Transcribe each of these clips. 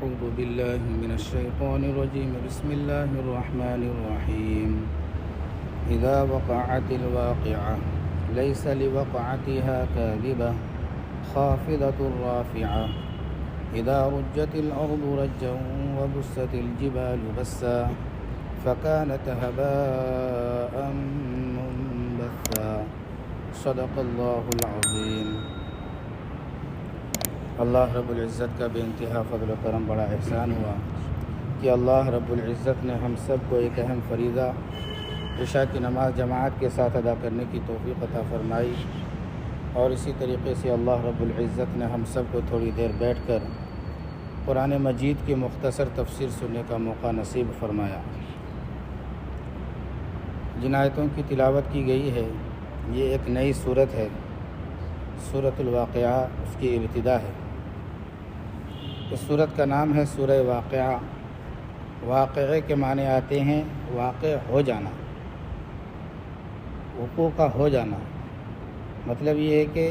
أعوذ بالله من الشيطان الرجيم بسم الله الرحمن الرحيم إذا وقعت الواقعة ليس لوقعتها كاذبة خافضة رافعة إذا رجت الأرض رجا وبست الجبال بسا فكانت هباء منبثا صدق الله العظيم۔ اللہ رب العزت کا بے انتہا فضل و کرم بڑا احسان ہوا کہ اللہ رب العزت نے ہم سب کو ایک اہم فریضہ عشاء کی نماز جماعت کے ساتھ ادا کرنے کی توفیق عطا فرمائی، اور اسی طریقے سے اللہ رب العزت نے ہم سب کو تھوڑی دیر بیٹھ کر قرآن مجید کی مختصر تفسیر سننے کا موقع نصیب فرمایا۔ جن آیتوں کی تلاوت کی گئی ہے یہ ایک نئی صورت ہے، سورۃ الواقعہ اس کی ابتدا ہے۔ اس صورت کا نام ہے سورہ واقعہ۔ واقعے کے معنی آتے ہیں واقع ہو جانا، وقوع کا ہو جانا۔ مطلب یہ ہے کہ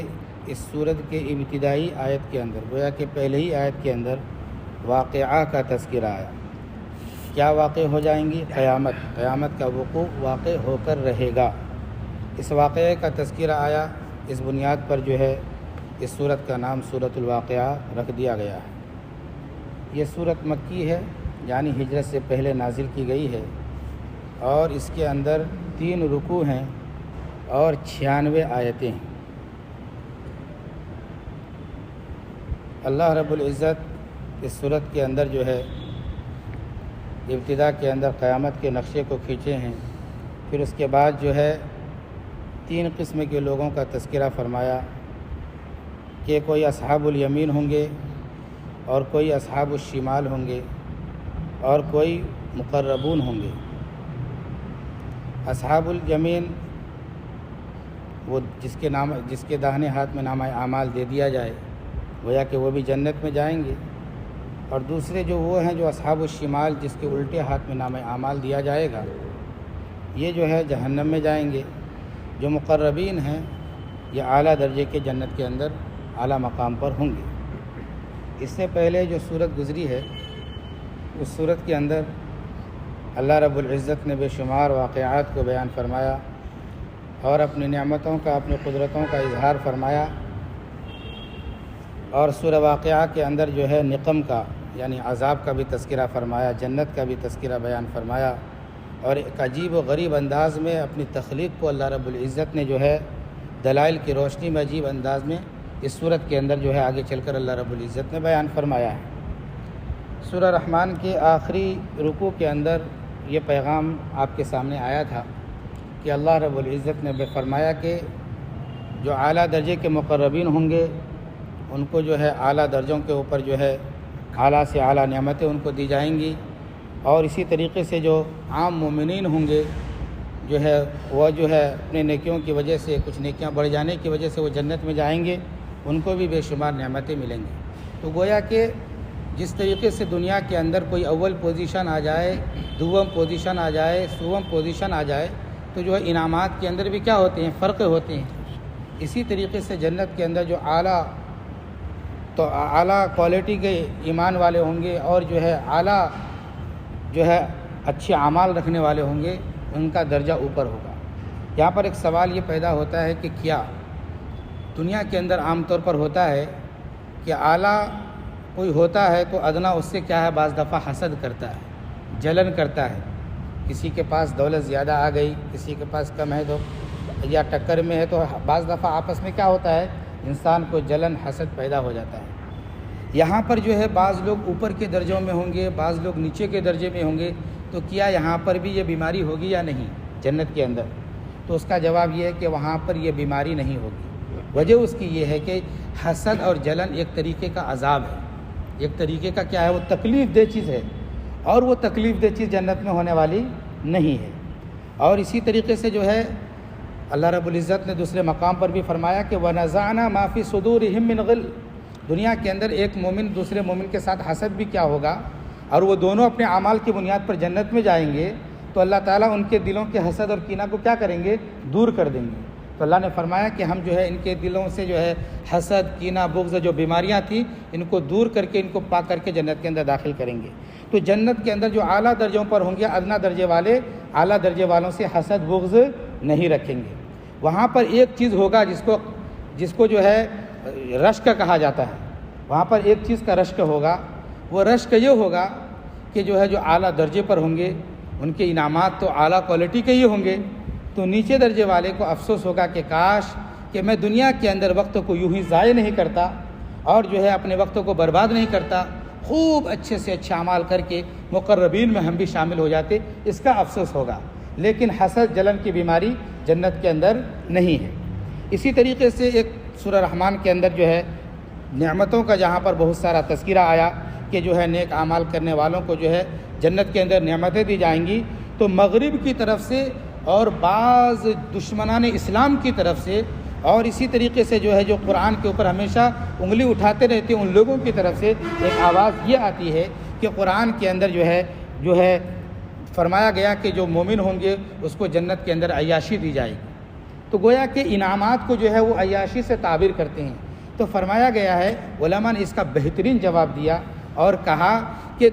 اس صورت کے ابتدائی آیت کے اندر گویا کہ پہلے ہی آیت کے اندر واقعہ کا تذکرہ آیا۔ کیا واقع ہو جائیں گی؟ قیامت کا وقوع واقع ہو کر رہے گا، اس واقعے کا تذکرہ آیا۔ اس بنیاد پر جو ہے اس صورت کا نام سورۃ الواقعہ رکھ دیا گیا ہے۔ یہ صورت مکی ہے، یعنی ہجرت سے پہلے نازل کی گئی ہے، اور اس کے اندر 3 رکوع ہیں اور 96 آیتیں ہیں۔ اللہ رب العزت اس صورت کے اندر جو ہے ابتدا کے اندر قیامت کے نقشے کو کھینچے ہیں، پھر اس کے بعد جو ہے 3 قسم کے لوگوں کا تذکرہ فرمایا کہ کوئی اصحاب الیمین ہوں گے، اور کوئی اصحاب الشمال ہوں گے، اور کوئی مقربون ہوں گے۔ اصحاب الیمین وہ جس کے داہنے ہاتھ میں نامہ اعمال دے دیا جائے، گویا کہ وہ بھی جنت میں جائیں گے، اور دوسرے جو وہ ہیں جو اصحاب الشمال جس کے الٹے ہاتھ میں نامہ اعمال دیا جائے گا، یہ جو ہے جہنم میں جائیں گے۔ جو مقربین ہیں یہ اعلیٰ درجے کے جنت کے اندر اعلیٰ مقام پر ہوں گے۔ اس سے پہلے جو صورت گزری ہے اس صورت کے اندر اللہ رب العزت نے بے شمار واقعات کو بیان فرمایا اور اپنی نعمتوں کا، اپنی قدرتوں کا اظہار فرمایا، اور سورہ واقعہ کے اندر جو ہے نقم کا یعنی عذاب کا بھی تذکرہ فرمایا، جنت کا بھی تذکرہ بیان فرمایا، اور ایک عجیب و غریب انداز میں اپنی تخلیق کو اللہ رب العزت نے جو ہے دلائل کی روشنی میں عجیب انداز میں اس صورت کے اندر جو ہے آگے چل کر اللہ رب العزت نے بیان فرمایا ہے۔ سورہ رحمان کے آخری رکوع کے اندر یہ پیغام آپ کے سامنے آیا تھا کہ اللہ رب العزت نے فرمایا کہ جو اعلیٰ درجے کے مقربین ہوں گے ان کو جو ہے اعلیٰ درجوں کے اوپر جو ہے اعلیٰ سے اعلیٰ نعمتیں ان کو دی جائیں گی، اور اسی طریقے سے جو عام مومنین ہوں گے جو ہے وہ جو ہے اپنے نیکیوں کی وجہ سے، کچھ نیکیاں بڑھ جانے کی وجہ سے وہ جنت میں جائیں گے، ان کو بھی بے شمار نعمتیں ملیں گی۔ تو گویا کہ جس طریقے سے دنیا کے اندر کوئی اول پوزیشن آ جائے، دوم پوزیشن آ جائے، سوم پوزیشن آ جائے، تو جو ہے انعامات کے اندر بھی کیا ہوتے ہیں؟ فرق ہوتے ہیں۔ اسی طریقے سے جنت کے اندر جو اعلیٰ کوالٹی کے ایمان والے ہوں گے، اور جو ہے اعلیٰ جو ہے اچھے اعمال رکھنے والے ہوں گے، ان کا درجہ اوپر ہوگا۔ یہاں پر ایک سوال یہ پیدا ہوتا ہے کہ کیا دنیا کے اندر عام طور پر ہوتا ہے کہ اعلیٰ کوئی ہوتا ہے تو ادنا اس سے کیا ہے بعض دفعہ حسد کرتا ہے، جلن کرتا ہے، کسی کے پاس دولت زیادہ آ گئی، کسی کے پاس کم ہے تو یا ٹکر میں ہے تو بعض دفعہ آپس میں کیا ہوتا ہے انسان کو جلن حسد پیدا ہو جاتا ہے۔ یہاں پر جو ہے بعض لوگ اوپر کے درجوں میں ہوں گے، بعض لوگ نیچے کے درجے میں ہوں گے، تو کیا یہاں پر بھی یہ بیماری ہوگی یا نہیں جنت کے اندر؟ تو اس کا جواب یہ ہے کہ وہاں پر یہ بیماری نہیں ہوگی۔ وجہ اس کی یہ ہے کہ حسد اور جلن ایک طریقے کا عذاب ہے، ایک طریقے کا کیا ہے، وہ تکلیف دہ چیز ہے، اور وہ تکلیف دہ چیز جنت میں ہونے والی نہیں ہے۔ اور اسی طریقے سے جو ہے اللہ رب العزت نے دوسرے مقام پر بھی فرمایا کہ وَنَزَعْنَا مَا فِي صُدُورِهِم مِّن غِلٍّ، دنیا کے اندر ایک مومن دوسرے مومن کے ساتھ حسد بھی کیا ہوگا، اور وہ دونوں اپنے اعمال کی بنیاد پر جنت میں جائیں گے، تو اللہ تعالیٰ ان کے دلوں کے حسد اور کینہ کو کیا کریں گے؟ دور کر دیں گے۔ تو اللہ نے فرمایا کہ ہم جو ہے ان کے دلوں سے جو ہے حسد، کینہ، بغض جو بیماریاں تھیں ان کو دور کر کے ان کو پاک کر کے جنت کے اندر داخل کریں گے۔ تو جنت کے اندر جو اعلیٰ درجوں پر ہوں گے، ادنا درجے والے اعلیٰ درجے والوں سے حسد بغض نہیں رکھیں گے۔ وہاں پر ایک چیز ہوگا جس کو جو ہے رشک کہا جاتا ہے، وہاں پر ایک چیز کا رشک ہوگا، وہ رشک یہ ہوگا کہ جو ہے جو اعلیٰ درجے پر ہوں گے ان کے انعامات تو اعلیٰ کوالٹی کے ہی ہوں گے، تو نیچے درجے والے کو افسوس ہوگا کہ کاش کہ میں دنیا کے اندر وقت کو یوں ہی ضائع نہیں کرتا اور جو ہے اپنے وقت کو برباد نہیں کرتا، خوب اچھے سے اچھا اعمال کر کے مقربین میں ہم بھی شامل ہو جاتے، اس کا افسوس ہوگا۔ لیکن حسد، جلن کی بیماری جنت کے اندر نہیں ہے۔ اسی طریقے سے ایک سورہ رحمان کے اندر جو ہے نعمتوں کا جہاں پر بہت سارا تذکرہ آیا کہ جو ہے نیک اعمال کرنے والوں کو جو ہے جنت کے اندر نعمتیں دی جائیں گی، تو مغرب کی طرف سے اور بعض دشمنان اسلام کی طرف سے اور اسی طریقے سے جو ہے جو قرآن کے اوپر ہمیشہ انگلی اٹھاتے رہتے ہیں ان لوگوں کی طرف سے ایک آواز یہ آتی ہے کہ قرآن کے اندر جو ہے فرمایا گیا کہ جو مومن ہوں گے اس کو جنت کے اندر عیاشی دی جائے گی، تو گویا کہ انعامات کو جو ہے وہ عیاشی سے تعبیر کرتے ہیں۔ تو فرمایا گیا ہے، علماء نے اس کا بہترین جواب دیا اور کہا کہ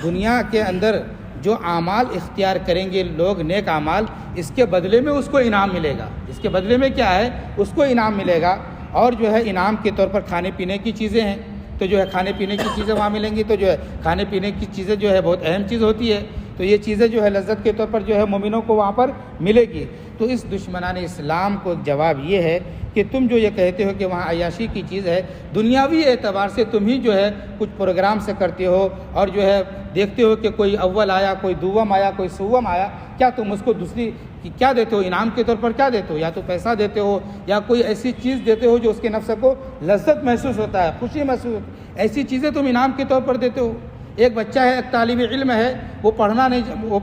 دنیا کے اندر جو اعمال اختیار کریں گے لوگ، نیک اعمال، اس کے بدلے میں اس کو انعام ملے گا۔ اس کے بدلے میں کیا ہے؟ اس کو انعام ملے گا، اور جو ہے انعام کے طور پر کھانے پینے کی چیزیں ہیں، تو جو ہے کھانے پینے کی چیزیں وہاں ملیں گی، تو جو ہے کھانے پینے کی چیزیں جو ہے بہت اہم چیز ہوتی ہے، تو یہ چیزیں جو ہے لذت کے طور پر جو ہے مومنوں کو وہاں پر ملے گی۔ تو اس دشمنان اسلام کو جواب یہ ہے کہ تم جو یہ کہتے ہو کہ وہاں عیاشی کی چیز ہے، دنیاوی اعتبار سے تم ہی جو ہے کچھ پروگرام سے کرتے ہو اور جو ہے دیکھتے ہو کہ کوئی اول آیا، کوئی دوم آیا، کوئی سوم آیا، کیا تم اس کو دوسری کیا دیتے ہو؟ انعام کے طور پر کیا دیتے ہو؟ یا تو پیسہ دیتے ہو یا کوئی ایسی چیز دیتے ہو جو اس کے نفس کو لذت محسوس ہوتا ہے، خوشی محسوس، ایسی چیزیں تم انعام کے طور پر دیتے ہو۔ ایک بچہ ہے، ایک طالب علم ہے، وہ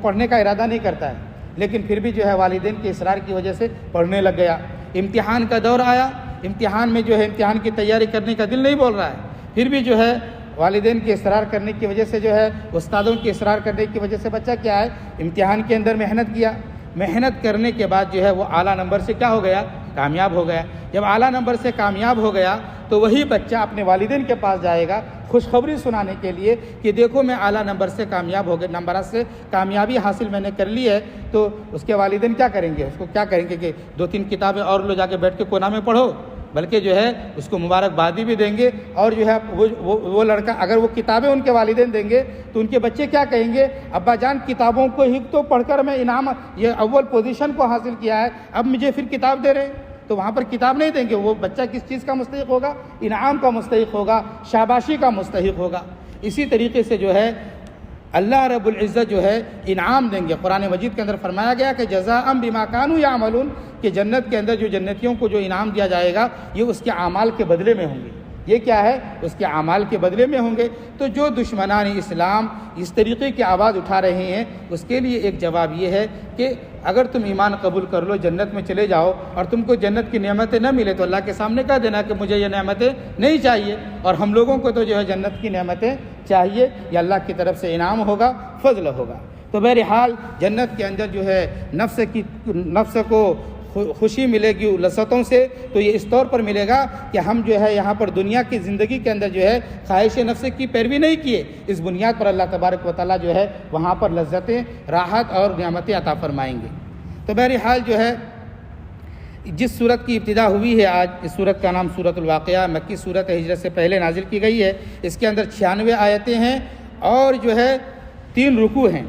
پڑھنے کا ارادہ نہیں کرتا ہے، لیکن پھر بھی جو ہے والدین کے اصرار کی وجہ سے پڑھنے لگ گیا۔ امتحان کا دور آیا، امتحان میں جو ہے امتحان کی تیاری کرنے کا دل نہیں بول رہا ہے، پھر بھی جو ہے والدین کے اصرار کرنے کی وجہ سے جو ہے استادوں کے اصرار کرنے کی وجہ سے بچہ کیا ہے، امتحان کے اندر محنت کیا، محنت کرنے کے بعد جو ہے وہ اعلیٰ نمبر سے کیا ہو گیا؟ کامیاب ہو گیا۔ جب اعلیٰ نمبر سے کامیاب ہو گیا تو وہی بچہ اپنے والدین کے پاس جائے گا خوشخبری سنانے کے لیے کہ دیکھو میں اعلیٰ نمبر سے کامیاب ہو گیا، نمبرات سے کامیابی حاصل میں نے کر لی ہے۔ تو اس کے والدین کیا کریں گے؟ اس کو کیا کریں گے کہ 2-3 کتابیں اور لو، جا کے بیٹھ کے کونا میں پڑھو، بلکہ جو ہے اس کو مبارکبادی بھی دیں گے، اور جو ہے وہ لڑکا اگر وہ کتابیں ان کے والدین دیں گے تو ان کے بچے کیا کہیں گے؟ ابا جان کتابوں کو ہی تو پڑھ کر میں انعام یہ اول پوزیشن کو حاصل کیا ہے، اب مجھے پھر کتاب دے رہے ہیں۔ تو وہاں پر کتاب نہیں دیں گے، وہ بچہ کس چیز کا مستحق ہوگا؟ انعام کا مستحق ہوگا، شاباشی کا مستحق ہوگا۔ اسی طریقے سے جو ہے اللہ رب العزت جو ہے انعام دیں گے۔ قرآن مجید کے اندر فرمایا گیا کہ جزاء بما كانوا يعملون، کہ جنت کے اندر جو جنتیوں کو جو انعام دیا جائے گا یہ اس کے اعمال کے بدلے میں ہوں گے۔ یہ کیا ہے؟ اس کے اعمال کے بدلے میں ہوں گے۔ تو جو دشمنان اسلام اس طریقے کی آواز اٹھا رہے ہیں اس کے لیے ایک جواب یہ ہے کہ اگر تم ایمان قبول کر لو، جنت میں چلے جاؤ، اور تم کو جنت کی نعمتیں نہ ملے تو اللہ کے سامنے کہہ دینا کہ مجھے یہ نعمتیں نہیں چاہیے، اور ہم لوگوں کو تو جو ہے جنت کی نعمتیں چاہیے، یہ اللہ کی طرف سے انعام ہوگا، فضل ہوگا۔ تو بہرحال جنت کے اندر جو ہے نفس کو خوشی ملے گی لذتوں سے، تو یہ اس طور پر ملے گا کہ ہم جو ہے یہاں پر دنیا کی زندگی کے اندر جو ہے خواہش نفس کی پیروی نہیں کیے، اس بنیاد پر اللہ تبارک و تعالیٰ جو ہے وہاں پر لذتیں، راحت اور نعمتیں عطا فرمائیں گے۔ تو بہرحال جو ہے جس صورت کی ابتدا ہوئی ہے آج، اس صورت کا نام سورۃ الواقعہ، مکی صورت ہے، ہجرت سے پہلے نازل کی گئی ہے۔ اس کے اندر 96 آیتیں ہیں اور جو ہے 3 رکوع ہیں۔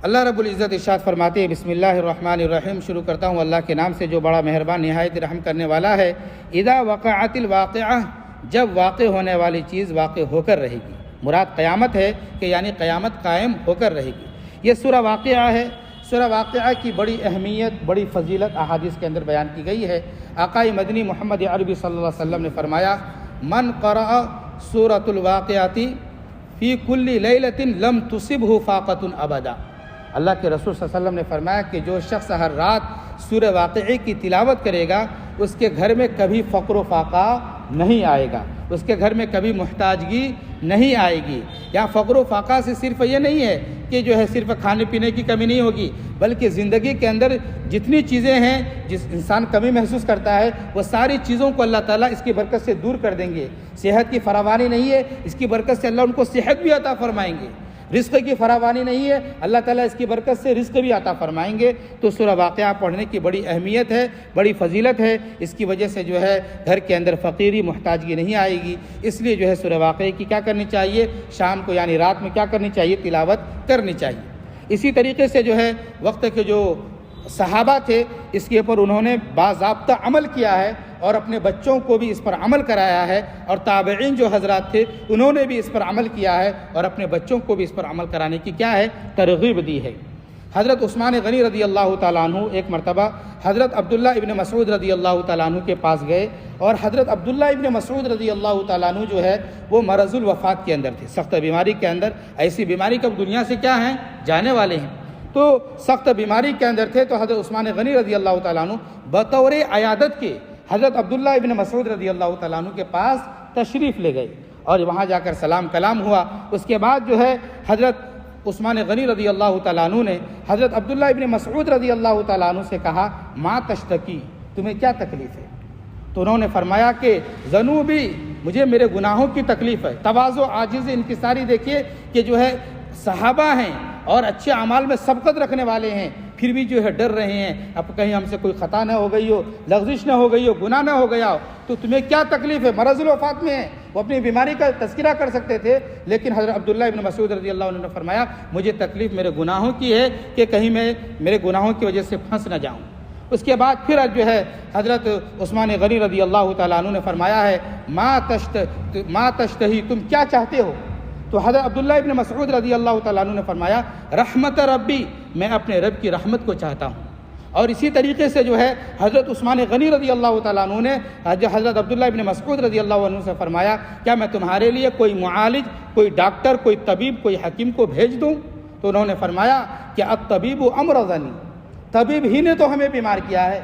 اللہ رب العزت ارشاد فرماتے ہیں، بسم اللہ الرحمن الرحیم، شروع کرتا ہوں اللہ کے نام سے جو بڑا مہربان نہایت رحم کرنے والا ہے۔ اذا وقعت الواقعہ، جب واقع ہونے والی چیز واقع ہو کر رہے گی، مراد قیامت ہے کہ یعنی قیامت قائم ہو کر رہے گی۔ یہ سورہ واقعہ ہے۔ سورہ واقعہ کی بڑی اہمیت، بڑی فضیلت احادیث کے اندر بیان کی گئی ہے۔ آقا مدنی محمد عربی صلی اللہ علیہ وسلم نے فرمایا، من قرأ سورۃ الواقعۃ فی کل لیلۃ لم تصبہ فاقۃ ابدا۔ اللہ کے رسول صلی اللہ علیہ وسلم نے فرمایا کہ جو شخص ہر رات سورہ واقعہ کی تلاوت کرے گا اس کے گھر میں کبھی فقر و فاقہ نہیں آئے گا، اس کے گھر میں کبھی محتاجگی نہیں آئے گی۔ یہاں فقر و فاقہ سے صرف یہ نہیں ہے کہ جو ہے صرف کھانے پینے کی کمی نہیں ہوگی، بلکہ زندگی کے اندر جتنی چیزیں ہیں جس انسان کمی محسوس کرتا ہے وہ ساری چیزوں کو اللہ تعالیٰ اس کی برکت سے دور کر دیں گے۔ صحت کی فراوانی نہیں ہے، اس کی برکت سے اللہ ان کو صحت بھی عطا فرمائیں گے۔ رزق کی فراوانی نہیں ہے، اللہ تعالیٰ اس کی برکت سے رزق بھی عطا فرمائیں گے۔ تو سورہ واقعہ پڑھنے کی بڑی اہمیت ہے، بڑی فضیلت ہے، اس کی وجہ سے جو ہے گھر کے اندر فقیری محتاجگی نہیں آئے گی۔ اس لیے جو ہے سورہ واقعہ کی کیا کرنی چاہیے، شام کو یعنی رات میں کیا کرنی چاہیے، تلاوت کرنی چاہیے۔ اسی طریقے سے جو ہے وقت کے جو صحابہ تھے اس کے اوپر انہوں نے باضابطہ عمل کیا ہے اور اپنے بچوں کو بھی اس پر عمل کرایا ہے، اور تابعین جو حضرات تھے انہوں نے بھی اس پر عمل کیا ہے اور اپنے بچوں کو بھی اس پر عمل کرانے کی کیا ہے، ترغیب دی ہے۔ حضرت عثمان غنی رضی اللہ تعالیٰ عنہ ایک مرتبہ حضرت عبداللہ ابن مسعود رضی اللہ تعالیٰ عنہ کے پاس گئے، اور حضرت عبداللہ ابن مسعود رضی اللہ تعالیٰ عنہ جو ہے وہ مرض الوفات کے اندر تھے، سخت بیماری کے اندر، ایسی بیماری کب دنیا سے کیا ہیں، جانے والے ہیں، تو سخت بیماری کے اندر تھے۔ تو حضرت عثمان غنی رضی اللہ تعالیٰ عنہ بطور عیادت کے حضرت عبداللہ ابن مسعود رضی اللہ تعالیٰ عنہ کے پاس تشریف لے گئے، اور وہاں جا کر سلام کلام ہوا۔ اس کے بعد جو ہے حضرت عثمان غنی رضی اللہ تعالیٰ عنہ نے حضرت عبداللہ ابن مسعود رضی اللہ تعالیٰ عنہ سے کہا، ما تشتکی، تمہیں کیا تکلیف ہے؟ تو انہوں نے فرمایا کہ ذنوبی، مجھے میرے گناہوں کی تکلیف ہے۔ تواضع، عاجزی، انکساری دیکھیے کہ جو ہے صحابہ ہیں اور اچھے اعمال میں سبقت رکھنے والے ہیں، پھر بھی جو ہے ڈر رہے ہیں اب کہیں ہم سے کوئی خطا نہ ہو گئی ہو، لغزش نہ ہو گئی ہو، گناہ نہ ہو گیا ہو، تو تمہیں کیا تکلیف ہے؟ مرض الوفات میں ہے، وہ اپنی بیماری کا تذکرہ کر سکتے تھے، لیکن حضرت عبداللہ ابن مسعود رضی اللہ عنہ نے فرمایا مجھے تکلیف میرے گناہوں کی ہے کہ کہیں میں میرے گناہوں کی وجہ سے پھنس نہ جاؤں۔ اس کے بعد پھر جو ہے حضرت عثمان غنی رضی اللہ تعالیٰ عنہ نے فرمایا ہے ما تشتہی، تم کیا چاہتے ہو؟ تو حضرت عبداللہ ابن مسعود رضی اللہ تعالیٰ عنہ نے فرمایا رحمت ربی، میں اپنے رب کی رحمت کو چاہتا ہوں۔ اور اسی طریقے سے جو ہے حضرت عثمان غنی رضی اللہ تعالیٰ عنہ نے حضرت عبداللہ ابن مسعود رضی اللہ عنہ سے فرمایا کیا میں تمہارے لیے کوئی معالج، کوئی ڈاکٹر، کوئی طبیب، کوئی حکیم کو بھیج دوں؟ تو انہوں نے فرمایا کہ الطبیب امرضنی، طبیب ہی نے تو ہمیں بیمار کیا ہے،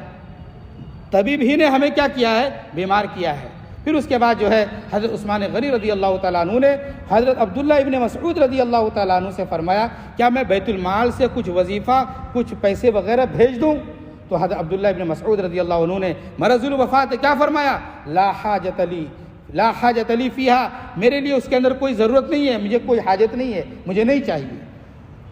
طبیب ہی نے ہمیں کیا کیا ہے، بیمار کیا ہے۔ پھر اس کے بعد جو ہے حضرت عثمان غنی رضی اللہ تعالیٰ عنہ نے حضرت عبداللہ ابن مسعود رضی اللہ تعالیٰ عنہ سے فرمایا کیا میں بیت المال سے کچھ وظیفہ، کچھ پیسے وغیرہ بھیج دوں؟ تو حضرت عبداللہ ابن مسعود رضی اللہ عنہ نے مرض الوفات کیا فرمایا، لا حاجت لی فیہا، میرے لیے اس کے اندر کوئی ضرورت نہیں ہے، مجھے کوئی حاجت نہیں ہے، مجھے نہیں چاہیے۔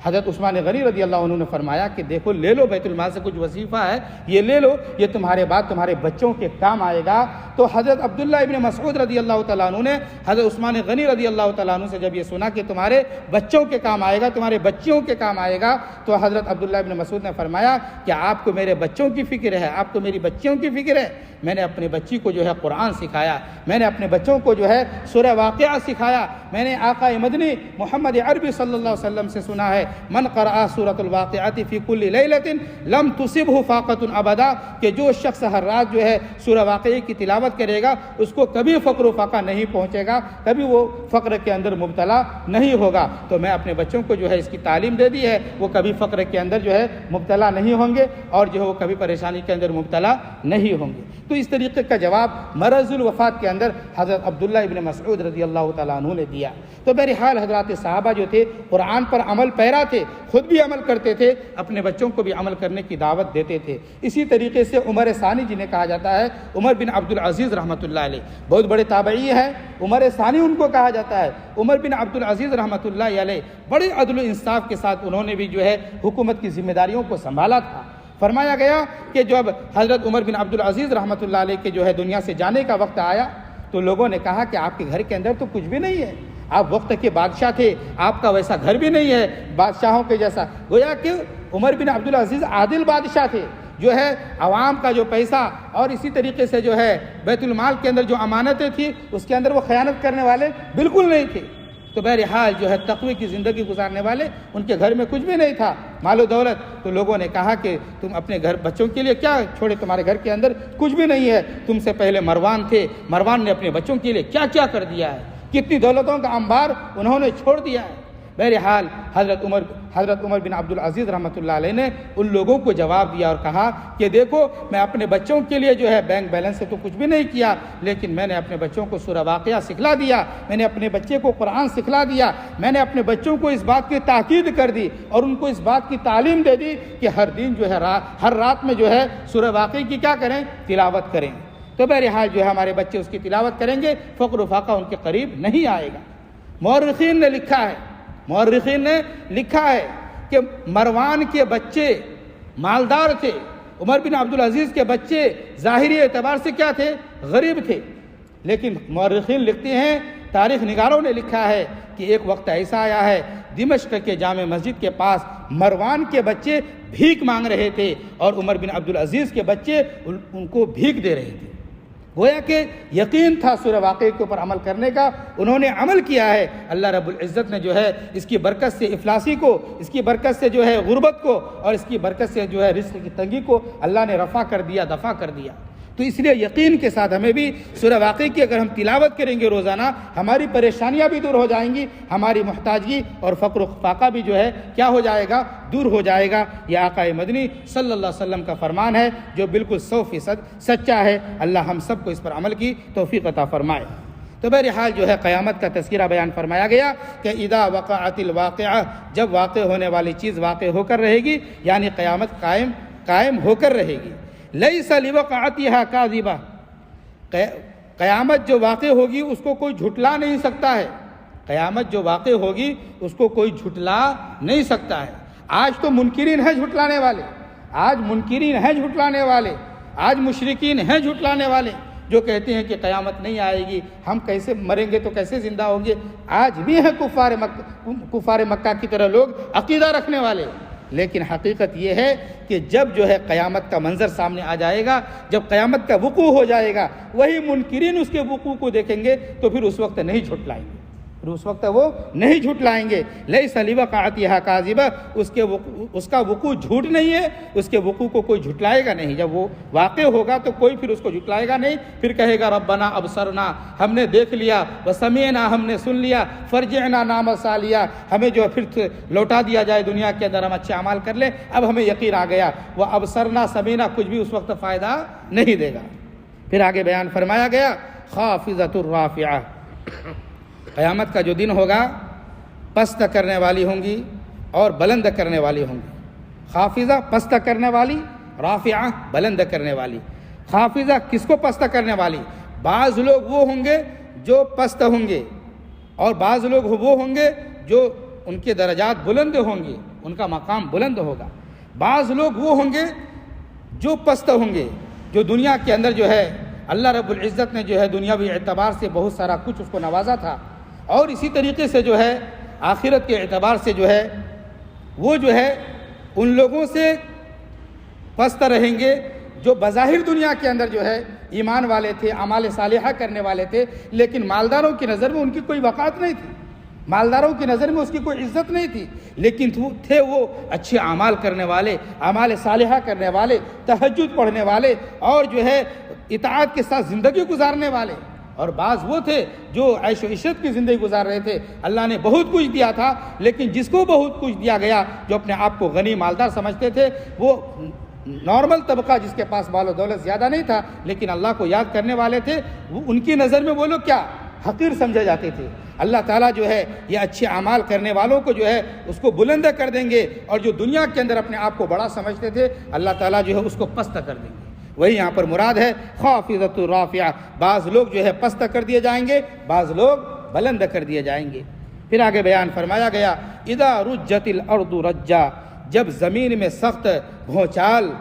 حضرت عثمان غنی رضی اللہ عنہ نے فرمایا کہ دیکھو لے لو، بیت المال سے کچھ وظیفہ ہے یہ لے لو، یہ تمہارے بعد تمہارے بچوں کے کام آئے گا۔ تو حضرت عبداللہ ابن مسعود رضی اللہ تعالیٰ عنہ نے حضرت عثمان غنی رضی اللہ تعالیٰ عنہ سے جب یہ سنا کہ تمہارے بچوں کے کام آئے گا، تمہارے بچیوں کے کام آئے گا، تو حضرت عبداللہ ابن مسعود نے فرمایا کہ آپ کو میرے بچوں کی فکر ہے، آپ کو میری بچیوں کی فکر ہے، میں نے اپنے بچی کو جو ہے قرآن سکھایا، میں نے اپنے بچوں کو جو ہے سورہ واقعہ سکھایا، میں نے آقا مدنی محمد عربی صلی اللہ علیہ وسلم سے سنا ہے من قرأ سورۃ الواقعۃ فی کل لیلۃ لم تصبہ فاقۃ ابدا، کہ جو شخص ہر رات جو ہے سورہ واقعہ کی تلاوت کرے گا اس کو کبھی فقر و فاقہ نہیں پہنچے گا، کبھی وہ فقر کے اندر مبتلا نہیں ہوگا۔ تو میں اپنے بچوں کو جو ہے اس کی تعلیم دے دی ہے، وہ کبھی فقر کے اندر جو ہے مبتلا نہیں ہوں گے، اور جو ہے وہ کبھی پریشانی کے اندر مبتلا نہیں ہوں گے۔ تو اس طریقے کا جواب مرض الوفات کے اندر حضرت عبداللہ ابن مسعود رضی اللہ تعالیٰ عنہ نے دیا۔ تو بہرحال حضرات صحابہ جو تھے قرآن پر عمل پیرا تھے، خود بھی عمل کرتے تھے، اپنے بچوں کو بھی عمل کرنے کی دعوت دیتے تھے۔ اسی طریقے سے عمر ثانی جنہیں کہا جاتا ہے، عمر بن عبد العزیز رحمۃ اللہ علیہ، بہت بڑے تابعی ہیں، عمر ثانی ان کو کہا جاتا ہے۔ عمر بن عبد العزیز رحمۃ اللہ علیہ بڑے عدل و انصاف کے ساتھ انہوں نے بھی جو ہے حکومت کی ذمہ داریوں کو سنبھالا تھا۔ فرمایا گیا کہ جب حضرت عمر بن عبد العزیز رحمۃ اللہ علیہ کے جو ہے دنیا سے جانے کا وقت آیا تو لوگوں نے کہا کہ آپ کے گھر کے اندر تو کچھ بھی نہیں ہے، آپ وقت کے بادشاہ تھے، آپ کا ویسا گھر بھی نہیں ہے بادشاہوں کے جیسا۔ گویا کہ عمر بن عبد العزیز عادل بادشاہ تھے، جو ہے عوام کا جو پیسہ اور اسی طریقے سے جو ہے بیت المال کے اندر جو امانتیں تھیں اس کے اندر وہ خیانت کرنے والے بالکل نہیں تھے۔ تو بہرحال جو ہے تقوی کی زندگی گزارنے والے، ان کے گھر میں کچھ بھی نہیں تھا مال و دولت۔ تو لوگوں نے کہا کہ تم اپنے گھر بچوں کے لیے کیا چھوڑے، تمہارے گھر کے اندر کچھ بھی نہیں ہے، تم سے پہلے مروان تھے، مروان نے اپنے بچوں کے لیے کیا کیا کر دیا ہے، کتنی دولتوں کا انبار انہوں نے چھوڑ دیا ہے۔ بہرحال حضرت عمر بن عبد العزیز رحمۃ اللہ علیہ نے ان لوگوں کو جواب دیا اور کہا کہ دیکھو میں اپنے بچوں کے لیے جو ہے بینک بیلنس سے تو کچھ بھی نہیں کیا، لیکن میں نے اپنے بچوں کو سورہ واقعہ سکھلا دیا، میں نے اپنے بچے کو قرآن سکھلا دیا، میں نے اپنے بچوں کو اس بات کی تاکید کر دی اور ان کو اس بات کی تعلیم دے دی کہ ہر دن جو ہے ہر رات میں جو ہے سورہ واقعہ کی کیا کریں، تلاوت کریں۔ تو بہرحال جو ہے ہمارے بچے اس کی تلاوت کریں گے، فقر و فاقہ ان کے قریب نہیں آئے گا۔ مورخین نے لکھا ہے کہ مروان کے بچے مالدار تھے، عمر بن عبد العزیز کے بچے ظاہری اعتبار سے کیا تھے، غریب تھے، لیکن مورخین لکھتے ہیں، تاریخ نگاروں نے لکھا ہے کہ ایک وقت ایسا آیا ہے دمشق کے جامع مسجد کے پاس مروان کے بچے بھیک مانگ رہے تھے اور عمر بن عبد العزیز کے بچے ان کو بھیک دے رہے تھے۔ گویا کہ یقین تھا سورہ واقعہ کے اوپر عمل کرنے کا، انہوں نے عمل کیا ہے۔ اللہ رب العزت نے جو ہے اس کی برکت سے افلاسی کو، اس کی برکت سے جو ہے غربت کو، اور اس کی برکت سے جو ہے رزق کی تنگی کو اللہ نے رفع کر دیا، دفع کر دیا۔ تو اس لیے یقین کے ساتھ ہمیں بھی سورہ واقعہ کی اگر ہم تلاوت کریں گے روزانہ، ہماری پریشانیاں بھی دور ہو جائیں گی، ہماری محتاجگی اور فقر و فاقہ بھی جو ہے کیا ہو جائے گا، دور ہو جائے گا۔ یہ آقا مدنی صلی اللہ علیہ وسلم کا فرمان ہے جو بالکل 100% سچا ہے۔ اللہ ہم سب کو اس پر عمل کی توفیق عطا فرمائے۔ تو بہرحال جو ہے قیامت کا تذکرہ بیان فرمایا گیا کہ اذا وقعت الواقعہ، جب واقع ہونے والی چیز واقع ہو کر رہے گی، یعنی قیامت قائم ہو کر رہے گی۔ لیس لوقعتها کاذبہ، قیامت جو واقع ہوگی اس کو کوئی جھٹلا نہیں سکتا ہے، قیامت جو واقع ہوگی اس کو کوئی جھٹلا نہیں سکتا ہے۔ آج تو منکرین ہیں جھٹلانے والے، آج مشرکین ہیں جھٹلانے والے، جو کہتے ہیں کہ قیامت نہیں آئے گی، ہم کیسے مریں گے تو کیسے زندہ ہوں گے۔ آج بھی ہیں کفار مکہ کی طرح لوگ عقیدہ رکھنے والے، لیکن حقیقت یہ ہے کہ جب جو ہے قیامت کا منظر سامنے آ جائے گا، جب قیامت کا وقوع ہو جائے گا، وہی منکرین اس کے وقوع کو دیکھیں گے تو پھر اس وقت نہیں جھٹلائیں گے، لیس لوقعتها کاذبہ، اس کا وقوع جھوٹ نہیں ہے، اس کے وقوع کو کوئی جھٹلائے گا نہیں۔ جب وہ واقع ہوگا تو کوئی پھر اس کو جھٹلائے گا نہیں، پھر کہے گا ربنا ابصرنا، ہم نے دیکھ لیا، وسمعنا، ہم نے سن لیا، فرجعنا نعمل صالحا، ہمیں جو پھر لوٹا دیا جائے دنیا کے اندر، ہم اچھے اعمال کر لیں، اب ہمیں یقین آ گیا۔ وہ ابصرنا سمعنا کچھ بھی اس وقت فائدہ نہیں دے گا۔ پھر آگے بیان فرمایا گیا خافضۃ الرافعہ، قیامت کا جو دن ہوگا پست کرنے والی ہوں گی اور بلند کرنے والی ہوں گی۔ خافضہ پست کرنے والی، رافعہ بلند کرنے والی۔ خافضہ کس کو پست کرنے والی؟ بعض لوگ وہ ہوں گے جو پست ہوں گے، اور بعض لوگ وہ ہوں گے جو ان کے درجات بلند ہوں گے، ان کا مقام بلند ہوگا۔ بعض لوگ وہ ہوں گے جو پست ہوں گے، جو دنیا کے اندر جو ہے اللہ رب العزت نے جو ہے دنیاوی اعتبار سے بہت سارا کچھ اس کو نوازا تھا، اور اسی طریقے سے جو ہے آخرت کے اعتبار سے جو ہے وہ جو ہے ان لوگوں سے پست رہیں گے جو بظاہر دنیا کے اندر جو ہے ایمان والے تھے، اعمال صالحہ کرنے والے تھے، لیکن مالداروں کی نظر میں ان کی کوئی وقعت نہیں تھی، مالداروں کی نظر میں اس کی کوئی عزت نہیں تھی، لیکن تھے وہ اچھے اعمال کرنے والے، اعمال صالحہ کرنے والے، تہجد پڑھنے والے، اور جو ہے اطاعت کے ساتھ زندگی گزارنے والے۔ اور بعض وہ تھے جو عیش و عشرت کی زندگی گزار رہے تھے، اللہ نے بہت کچھ دیا تھا، لیکن جس کو بہت کچھ دیا گیا، جو اپنے آپ کو غنی مالدار سمجھتے تھے، وہ نارمل طبقہ جس کے پاس مال و دولت زیادہ نہیں تھا لیکن اللہ کو یاد کرنے والے تھے، وہ ان کی نظر میں وہ لوگ کیا حقیر سمجھے جاتے تھے۔ اللہ تعالیٰ جو ہے یہ اچھے اعمال کرنے والوں کو جو ہے اس کو بلند کر دیں گے، اور جو دنیا کے اندر اپنے آپ کو بڑا سمجھتے تھے اللہ تعالیٰ جو ہے اس کو پست کر دیں گے۔ وہی یہاں پر مراد ہے خافضۃ الرافعہ، بعض لوگ جو ہے پست کر دیے جائیں گے، بعض لوگ بلند کر دیے جائیں گے۔ پھر آگے بیان فرمایا گیا اذا رجت الارض رجا، جب زمین میں سخت بھونچال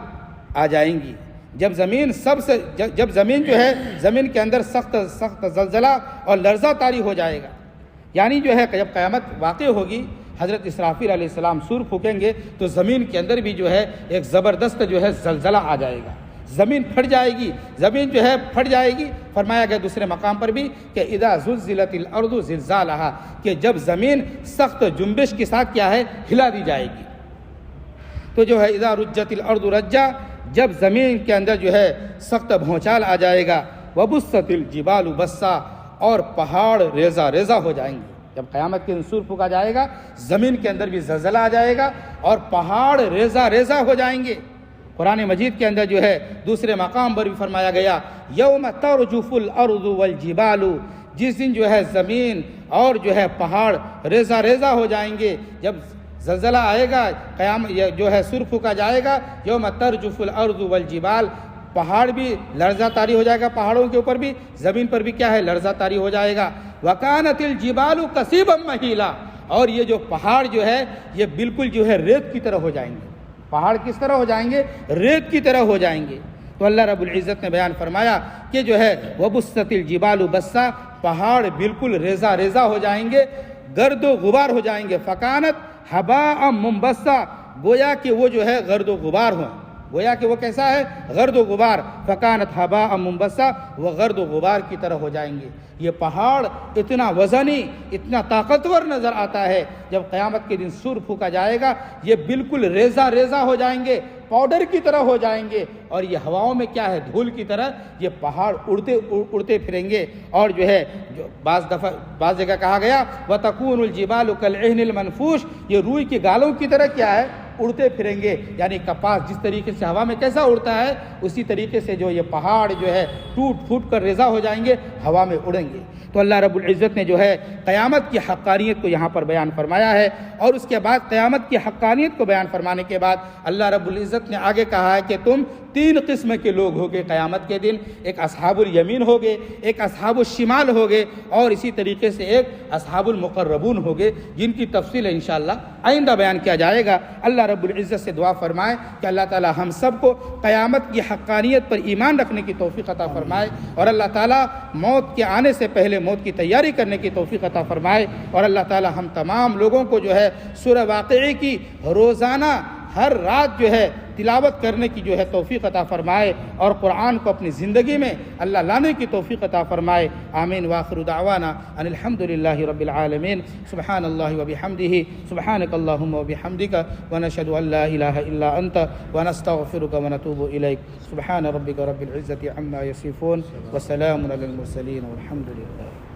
آ جائیں گی، جب زمین جو ہے زمین کے اندر سخت زلزلہ اور لرزہ طاری ہو جائے گا، یعنی جو ہے جب قیامت واقع ہوگی، حضرت اسرافیل علیہ السلام سور پھونکیں گے تو زمین کے اندر بھی جو ہے ایک زبردست جو ہے زلزلہ آ جائے گا، زمین پھٹ جائے گی، زمین جو ہے پھٹ جائے گی۔ فرمایا گیا دوسرے مقام پر بھی کہ اذا زلزلت الارض زلزالها، کہ جب زمین سخت جنبش کے ساتھ کیا ہے ہلا دی جائے گی۔ تو جو ہے اذا رجت الارض رجا، جب زمین کے اندر جو ہے سخت بھونچال آ جائے گا، وبست الجبال بسا، اور پہاڑ ریزہ ریزہ ہو جائیں گے، جب قیامت کے دن سور پھونکا جائے گا زمین کے اندر بھی زلزلہ آ جائے گا اور پہاڑ ریزہ ریزہ ہو جائیں گے۔ قرآن مجید کے اندر جو ہے دوسرے مقام پر بھی فرمایا گیا یوم ترجف الارض والجبال، جس دن جو ہے زمین اور جو ہے پہاڑ ریزہ ریزہ ہو جائیں گے۔ جب زلزلہ آئے گا جو ہے سور پھونکا جائے گا یوم ترجف الارض والجبال، پہاڑ بھی لرزہ طاری ہو جائے گا، پہاڑوں کے اوپر بھی زمین پر بھی کیا ہے لرزہ طاری ہو جائے گا۔ وکانت الجبال کثیبا مہیلا، اور یہ جو پہاڑ جو ہے یہ بالکل جو ہے ریت کی طرح ہو جائیں گے۔ پہاڑ کس طرح ہو جائیں گے؟ ریت کی طرح ہو جائیں گے۔ تو اللہ رب العزت نے بیان فرمایا کہ جو ہے وبست الجبال بسا، پہاڑ بالکل ریزہ ریزہ ہو جائیں گے، گرد و غبار ہو جائیں گے۔ فکانت ہباء منبثا، گویا کہ وہ جو ہے گرد و غبار ہوں، گویا کہ وہ کیسا ہے؟ گرد و غبار۔ فکانت ہباء منبثا، وہ گرد و غبار کی طرح ہو جائیں گے۔ یہ پہاڑ اتنا وزنی، اتنا طاقتور نظر آتا ہے، جب قیامت کے دن سور پھونکا جائے گا یہ بالکل ریزہ ریزہ ہو جائیں گے، پاؤڈر کی طرح ہو جائیں گے، اور یہ ہواؤں میں کیا ہے دھول کی طرح یہ پہاڑ اڑتے پھریں گے۔ اور جو ہے بعض جگہ کہا گیا وَتَكُونُ الْجِبَالُ كَالْعِهْنِ الْمَنْفُوشِ، یہ روئی کے گالوں کی طرح کیا ہے اڑتے پھریں گے، یعنی کپاس جس طریقے سے ہوا میں کیسا اڑتا ہے اسی طریقے سے جو یہ پہاڑ جو ہے ٹوٹ پھوٹ کر ریزہ ہو جائیں گے، ہوا میں اڑیں گے۔ تو اللہ رب العزت نے جو ہے قیامت کی حقانیت کو یہاں پر بیان فرمایا ہے، اور اس کے بعد قیامت کی حقانیت کو بیان فرمانے کے بعد اللہ رب العزت نے آگے کہا ہے کہ تم تین قسم کے لوگ ہوگے قیامت کے دن، ایک اصحاب الیمین ہوگے، ایک اصحاب الشمال ہوگے، اور اسی طریقے سے ایک اصحاب المقربون ہوگے، جن کی تفصیل انشاءاللہ آئندہ بیان کیا جائے گا۔ اللہ رب العزت سے دعا فرمائے کہ اللہ تعالی ہم سب کو قیامت کی حقانیت پر ایمان رکھنے کی توفیق عطا فرمائے، اور اللہ تعالی موت کے آنے سے پہلے موت کی تیاری کرنے کی توفیق عطا فرمائے، اور اللہ تعالی ہم تمام لوگوں کو جو ہے سورہ واقعہ کی روزانہ ہر رات جو ہے تلاوت کرنے کی جو ہے توفیق عطا فرمائے، اور قرآن کو اپنی زندگی میں اللہ لانے کی توفیق عطا فرمائے۔ آمین۔ وآخر دعوانا ان الحمد للہ رب العالمین۔ سبحان اللہ وبحمدہ، سبحانک اللہم وبحمدک، ونشہد ان لا الہ الا انت، ونستغفرک ونتوب الیک۔ سبحان ربک رب العزۃ عما یصفون، وسلام علی المرسلین، والحمد للہ۔